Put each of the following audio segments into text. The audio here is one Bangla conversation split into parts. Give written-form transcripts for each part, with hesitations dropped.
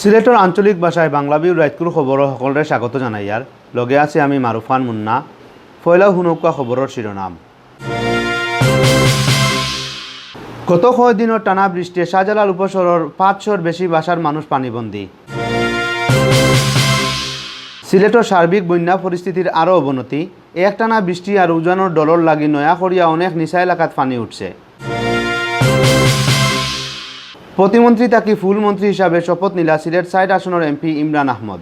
সিলেটর আঞ্চলিক ভাষায় বাংলাভিউ রাইতকুর খবর সকলরে স্বাগত জানাইয়ার লগে আছে আমি মারুফান মুন্না। ফয়লা হুনকা খবরের শিরোনাম। গত কয়েকদিনের টানা বৃষ্টিতে শাহজালাল উপশহরের 500-র বেশি বাসার মানুষ পানিবন্দী। সিলেটের সার্বিক বন্যা পরিস্থিতির আরও অবনতি। একটানা বৃষ্টি আর উজানোর ডলর লাগি নয়া করিয়া অনেক নিচা এলাকাত পানি উঠছে। প্রতিমন্ত্রী তাকি ফুল মন্ত্রী হিসাবে শপথ নিলা সিলেট ৬ আসনের এমপি ইমরান আহমদ।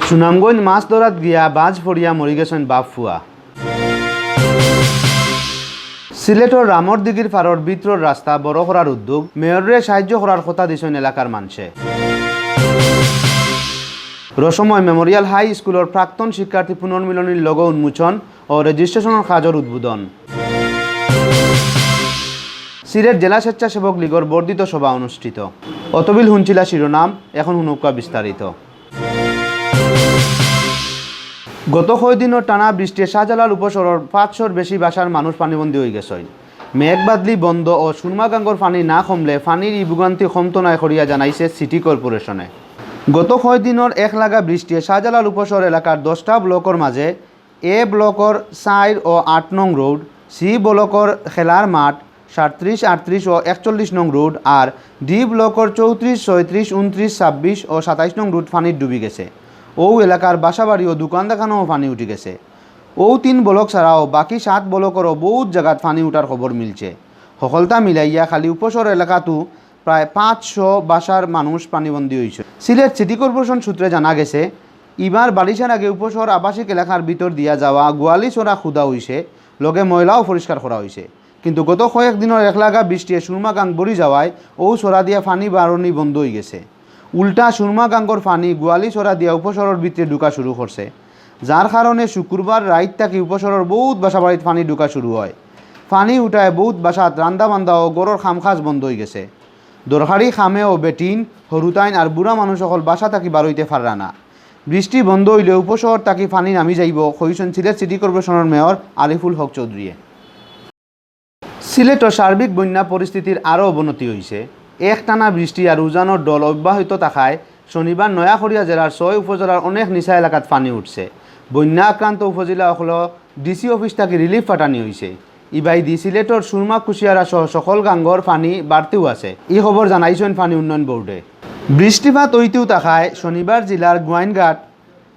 সুনামগঞ্জ মাছ ধরাত গিয়া বাজ ফড়িয়া মরি গেছেন বাপ ফুয়া। সিলেটর রামর দিঘির পারর বিত্রর রাস্তা বড় করার উদ্যোগ, মেয়রে সাহায্য করার কথা দিছেন এলাকার মানুষে। রসময় মেমোরিয়াল হাই স্কুলের প্রাক্তন শিক্ষার্থী পুনর্মিলনীর লোগো উন্মোচন ও রেজিস্ট্রেশনের কাজের উদ্বোধন। সিলেট জেলা স্বেচ্ছাসেবক লীগের বর্ধিত সভা অনুষ্ঠিত। অতবিল হুঞ্চিলা শিরোনাম, এখন হুনুকা বিস্তারিত। গত কয়েকদিনের টানা বৃষ্টিতে শাহজালাল উপশহরের 500-র বেশি বাসার মানুষ পানিবন্দী হয়ে গেছে। মেঘবাদলি বন্ধ ও সুরমাগাঙ্গর পানি না কমলে পানির ভোগান্তি কমতো নাই করিয়া জানাইছে সিটি কর্পোরেশনে। গত কয়েকদিনের এক লাগা বৃষ্টিতে শাহজালাল উপশহর এলাকার 10টা ব্লকের মাঝে এ ব্লকের 4 ও 8 নং রোড, সি ব্লকের খেলার মাঠ 37, 38 ও 41 নং রোড আর ডি ব্লকের 34, 36, 29, 26 ও 27 নং রোড পানির ডুবি গেছে। ও এলাকার বাসাবাড়ি ও দোকান দেখানোও পানি উঠে গেছে। ও 3 ব্লক ছাড়াও বাকি 7 ব্লকেরও বহুত জায়গাত পানি উঠার খবর মিলছে। সকলতা মিলাইয়া খালি উপশহর এলাকাতো প্রায় 500 বাসার মানুষ পানিবন্দী হয়েছে। সিলেট সিটি কর্পোরেশন সূত্রে জানা গেছে, এবার বারিশার আগে উপশহর আবাসিক এলাকার ভিতর দিয়া যাওয়া গোয়ালি চোরা খুদা হয়েছে, লগে ময়লাও পরিষ্কার করা হয়েছে। কিন্তু গত কয়েকদিনের একলাগা বৃষ্টিতে সুরমাগাং বড়ি যাওয়ায় ও চোরা দিয়া পানি বারণি বন্ধ হয়ে গেছে। উল্টা সুরমাগাঙ্গর পানি গোয়ালি চোরা দিয়া উপশহরের ভিতরে ঢুকা শুরু করছে, যার কারণে শুক্রবার রাত থেকে উপশহরের বহুত বাসা বাড়িতে পানি ঢুকা শুরু হয়। পানি উঠায় বহুত বাসাত রান্দা বান্দা ও গরুর খামখাজ বন্ধ হয়ে গেছে। দরকারি খামে ও বেটিন হরুতাইন আর বুড়া মানুষ সকল বাসা থাকি বারইতে পারা না। বৃষ্টি বন্ধ হইলে উপশহর থাকি পানি নামি যাইব, কইছেন সিলেট সিটি কর্পোরেশনের মেয়র আরিফুল হক চৌধুরী। সিলেটের সার্বিক বন্যা পরিস্থিতির আরও অবনতি হয়েছে। একটানা বৃষ্টি আর উজানোর ডল অব্যাহত থাকায় শনিবার নয়াখড়িয়া জেলার 6 উপজেলার অনেক নিচা এলাকাত পানি উঠছে। বন্যা আক্রান্ত উপজেলা হল ডিসি অফিস থেকে রিলিফ পাঠানি হয়েছে। ইবাইদি সিলেটর সুরমা কুশিয়ারা সহ সকল গাঙ্গর পানি বাড়তেও আছে, এই খবর জানাইছেন পানি উন্নয়ন বোর্ডে। বৃষ্টিপাত হইতেও থাকায় শনিবার জেলার গোয়াইনঘাট,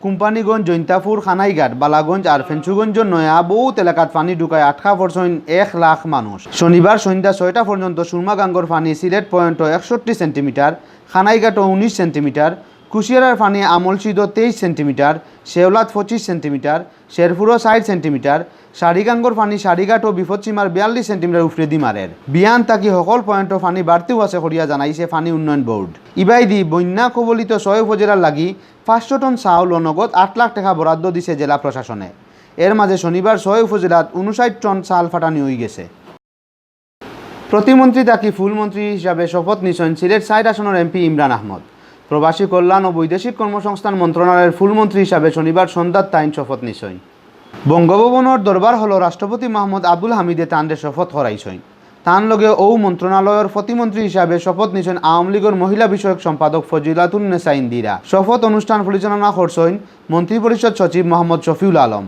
কোম্পানিগঞ্জ, জৈন্তাপুর, খানাইঘাট, বালাগঞ্জ আর ফেঞ্চুগঞ্জের নয়া বহুত এলাকাত পানি ঢুকায় আটকা পড়ছেন 1 লাখ মানুষ। শনিবার সন্ধ্যা 6টা পর্যন্ত সুরমাগাঙ্গর পানি সিলেট পয়েন্ট 61 সেন্টিমিটার, খানাইঘাটও 19 সেন্টিমিটার, কুশিয়ারার পানি আমলসিদ 23 সেন্টিমিটার, শেওলাত 25 সেন্টিমিটার, শেরপুরও 60 সেন্টিমিটার, সারিগাঙ্গর পানি সারিঘাটও বিপদসীমার 42 সেন্টিমিটার উফরে দি মারের। বিয়ান তাকি সকল পয়েন্টও পানি বাড়তেও আছে করিয়া জানাইছে পানি উন্নয়ন বোর্ড। ইবাইদি বন্যা কবলিত 6 উপজেলার লাগি 500 টন চাউল ও নগদ 8 লাখ টাকা বরাদ্দ দিছে জেলা প্রশাসনে। এর মাঝে শনিবার 6 উপজেলাত 59 টন চাল ফাটানি হয়ে গেছে। প্রতিমন্ত্রী তাকি ফুল মন্ত্রী হিসাবে শপথ নিছেন সিলেট 6 আসনের এমপি ইমরান আহমদ। প্রবাসী কল্যাণ ও বৈদেশিক কর্মসংস্থান মন্ত্রণালয়ের ফুল মন্ত্রী হিসাবে শনিবার সন্ধ্যার তাইন শপথ নিছেন। বঙ্গভবনের দরবার হল রাষ্ট্রপতি মোহাম্মদ আব্দুল হামিদে তানরে শপথ করাইছেন। তান লগে ও মন্ত্রণালয়ের প্রতিমন্ত্রী হিসাবে শপথ নিছেন আওয়ামী লীগের মহিলা বিষয়ক সম্পাদক ফজিলাতুন্নেসা ইন্দিরা। শপথ অনুষ্ঠান পরিচালনা করছেন মন্ত্রিপরিষদ সচিব মোহাম্মদ শফিউল আলম।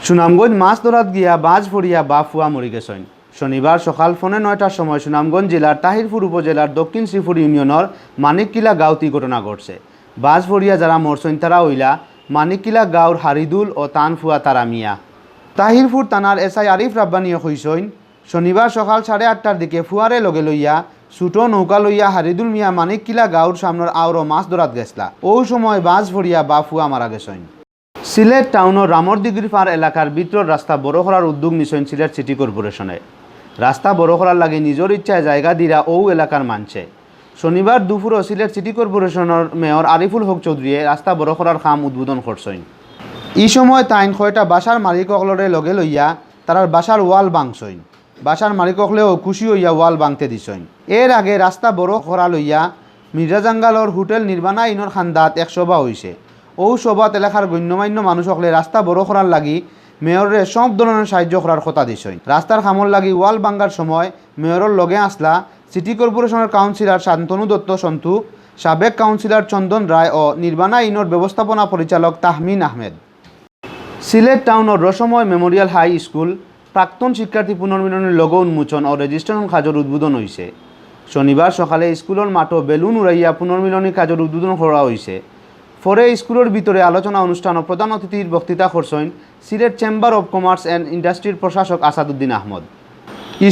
সুনামগঞ্জ মাছ ধরাত গিয়া বাজ ফড়িয়া বাপ ফুয়া মরি গেছেন। শনিবার সকাল 9:45টার সময় সুনামগঞ্জ জেলার তাহিরপুর উপজেলার দক্ষিণ শ্রীপুর ইউনিয়নের মানিককিলা গাঁওতে ঘটনা ঘটছে। বাজ ফড়িয়া যারা মরছেন তারা হইলা মানিককিলা গাঁওর হারিদুল ও তান ফুয়া তারা মিয়া। তাহিরপুর থানার এসআই আরিফ রাব্বানিয়ে কইছেন, শনিবার সকাল 8:30টার দিকে ফুয়ারে লগে লইয়া ছুটো নৌকা লইয়া হারিদুল মিয়া মানিককিলা গাঁওর সামনের আওরো মাছ ধরাত গেছলা। ও সময় বাজ ফড়িয়া বা ফুয়া মারা গেছেন। সিলেট টাউনের রামর দিঘির পার এলাকার ভিতর রাস্তা বড় করার উদ্যোগ নিছেন সিলেট সিটি কর্পোরেশনে। রাস্তা বড় করার লাগে নিজের ইচ্ছায় জায়গা দিরা ও এলাকার মানছে। শনিবার দুপুরে সিলেট সিটি কর্পোরেশনের মেয়র আরিফুল হক চৌধুরী রাস্তা বড় করার কাম উদ্বোধন করছেন। এই সময় তাইন কয়টা বাসার মালিকসকলরে লগে লইয়া তারার বাসার ওয়াল ভাঙছেন। বাসার মালিকসকলেও খুশি হইয়া ওয়াল ভাঙতে দিছেন। এর আগে রাস্তা বড় করা লইয়া মির্জাজাঙ্গালর হোটেল নির্বাণা ইনর খান্দাত এক সভা হয়েছে। ও সভাত এলাকার গণ্যমান্য মানুষ সকলে রাস্তা বড় করার লাগি মেয়রে সব ধরনের সাহায্য করার কথা দিছেন। রাস্তার কামর লাগি ওয়াল ভাঙ্গার সময় মেয়রের লগে আসলা সিটি কর্পোরেশনের কাউন্সিলর শান্তনু দত্ত সন্তু, সাবেক কাউন্সিলর চন্দন রায় ও নির্বাণা ইনর ব্যবস্থাপনা পরিচালক তাহমিন আহমেদ। সিলেট টাউনের রসময় মেমোরিয়াল হাই স্কুল প্রাক্তন শিক্ষার্থী পুনর্মিলনের লোগো উন্মোচন ও রেজিস্ট্রেশন কাজের উদ্বোধন হয়েছে। শনিবার সকালে স্কুলের মাঠও বেলুন উড়াইয়া পুনর্মিলনী কাজের উদ্বোধন করা হয়েছে। পরে স্কুলের ভিতরে আলোচনা অনুষ্ঠান ও প্রধান অতিথির বক্তৃতা করছেন Sylhet chamber of commerce and ইন্ডাস্ট্রির প্রশাসক আসাদুদ্দিন আহমদ।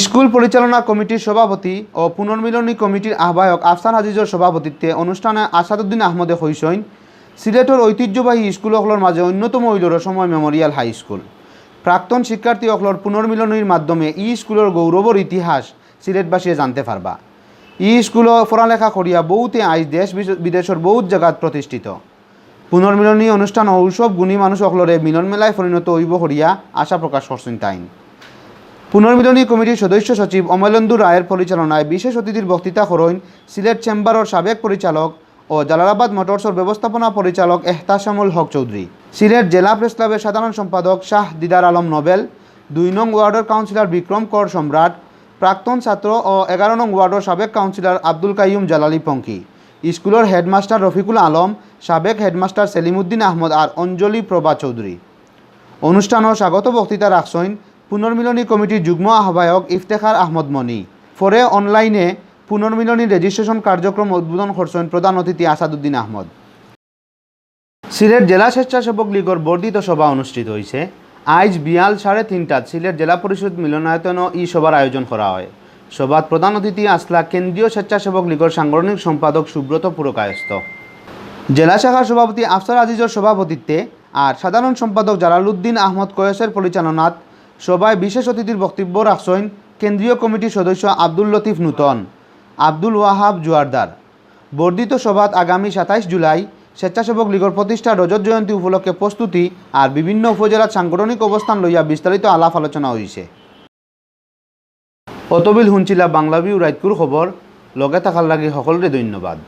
স্কুল পরিচালনা কমিটির সভাপতি ও পুনর্মিলনী কমিটির আহ্বায়ক আফসার আজিজের সভাপতিত্বে অনুষ্ঠানে আসাদুদ্দিন আহমদে কইছেন সিলেটের ঐতিহ্যবাহী স্কুলগুলোর মাঝে অন্যতম হইল রসময় মেমোরিয়াল হাই স্কুল। প্রাক্তন শিক্ষার্থীসকলের পুনর্মিলনীর মাধ্যমে স্কুলের গৌরবর ইতিহাস সিলেটবাসীয়ে জানতে পারবা। স্কুল পড়ালেখা করিয়া বহুতে আজ দেশ বিদেশের বহুত জায়গাত প্রতিষ্ঠিত। পুনর্মিলনী অনুষ্ঠান ও উৎসব গুণী মানুষ সকলরে মিলন মেলায় পরিণত হইব করিয়া আশা প্রকাশ করছেন তাইন। পুনর্মিলনী কমিটির সদস্য সচিব অমলেন্দু রায়ের পরিচালনায় বিশেষ অতিথির বক্তৃতা করেন সিলেট চেম্বারের সাবেক পরিচালক ও জালালাবাদ মোটরসের ব্যবস্থাপনা পরিচালক এহতাসামুল হক চৌধুরী, সিলেট জেলা প্রেস ক্লাবের সাধারণ সম্পাদক শাহ দিদার আলম নোবেল, 2 নং ওয়ার্ডের কাউন্সিলর বিক্রম কর সম্রাট, প্রাক্তন ছাত্র ও 11 নং ওয়ার্ডের সাবেক কাউন্সিলর আব্দুল কাইয়ুম জালালি পঙ্কি, স্কুলের হেডমাস্টার রফিকুল আলম, সাবেক হেডমাস্টার সেলিমউদ্দিন আহমদ আর অঞ্জলি প্রভা চৌধুরী। অনুষ্ঠানও স্বাগত বক্তৃতা রাখছেন পুনর্মিলনী কমিটির যুগ্ম আহ্বায়ক ইফতেখার আহমদ মনি। পরে অনলাইনে পুনর্মিলনী রেজিস্ট্রেশন কার্যক্রম উদ্বোধন করছেন প্রধান অতিথি আসাদুদ্দিন আহমদ। সিলেট জেলা স্বেচ্ছাসেবক লীগের বর্ধিত সভা অনুষ্ঠিত হয়েছে। আজ বিয়াল 3:30টাত সিলেট জেলা পরিষদ মিলনায়তনও ই সভার আয়োজন করা হয়। সভাত প্রধান অতিথি আসলা কেন্দ্রীয় স্বেচ্ছাসেবক লীগের সাংগঠনিক সম্পাদক সুব্রত পুরকায়স্থ, জেলা শাখার সভাপতি আফসার আজিজের সভাপতিত্বে আর সাধারণ সম্পাদক জালালউদ্দিন আহমদ কয়েসের পরিচালনাত সভায় বিশেষ অতিথির বক্তব্য রাখছেন কেন্দ্রীয় কমিটির সদস্য আব্দুল লতিফ নূতন, আব্দুল ওয়াহাব জুয়ারদার। বর্ধিত সভাত আগামী 27 জুলাই স্বেচ্ছাসেবক লীগের প্রতিষ্ঠা রজত জয়ন্তী উপলক্ষে প্রস্তুতি আর বিভিন্ন উপজেলার সাংগঠনিক অবস্থান লইয়া বিস্তারিত আলাপ আলোচনা হয়েছে। অতবিল হুঞ্চিলা বাংলাভিউ রাইতকুর খবর লগে থাকার লাগি সকলরে ধন্যবাদ।